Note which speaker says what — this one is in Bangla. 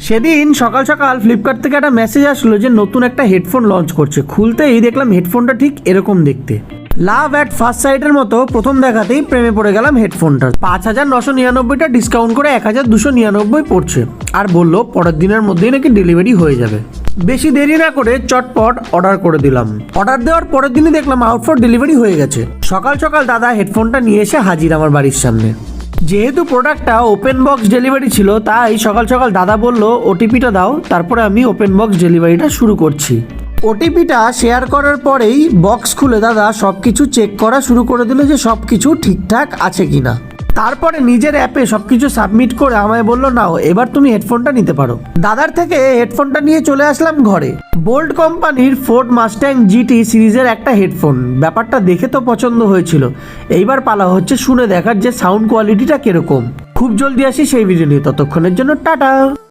Speaker 1: সেদিন সকাল সকাল ফ্লিপকার্ট থেকে একটা মেসেজ আসলো যে নতুন একটা হেডফোন লঞ্চ করছে। খুলতেই দেখলাম হেডফোনটা ঠিক এরকম দেখতে। লাভ অ্যাট ফার্স্ট সাইটের মতো প্রথম দেখাতেই প্রেমে পড়ে গেলাম হেডফোনটার। 5,999টা ডিসকাউন্ট করে 1,299 পড়ছে, আর বললো পরের দিনের মধ্যেই নাকি ডেলিভারি হয়ে যাবে। বেশি দেরি না করে চটপট অর্ডার করে দিলাম। অর্ডার দেওয়ার পরের দিনই দেখলাম আউট ফর ডেলিভারি হয়ে গেছে। সকাল সকাল দাদা হেডফোনটা নিয়ে এসে হাজির আমার বাড়ির সামনে। যেহেতু প্রোডাক্টটা ওপেন বক্স ডেলিভারি ছিল, তাই সকাল সকাল দাদা বলল ওটিপিটা দাও, তারপরে আমি ওপেন বক্স ডেলিভারিটা শুরু করছি। ওটিপিটা শেয়ার করার পরেই বক্স খুলে দাদা সব কিছু চেক করা শুরু করে দিল যে সব কিছু ঠিকঠাক আছে কিনা। তারপরে নিজের অ্যাপে সবকিছু সাবমিট করে আমায় বললো নাও এবার তুমি হেডফোনটা নিতে পারো। দাদার থেকে হেডফোনটা নিয়ে চলে আসলাম ঘরে। বোল্ট কোম্পানির ফোর্ড মাস্ট্যাং জিটি সিরিজের একটা হেডফোন। ব্যাপারটা দেখে তো পছন্দ হয়েছিল, এইবার পালা হচ্ছে শুনে দেখার যে সাউন্ড কোয়ালিটিটা কিরকম। খুব জলদি আসি সেই ভিডিও নিয়ে, ততক্ষণের জন্য টাটা।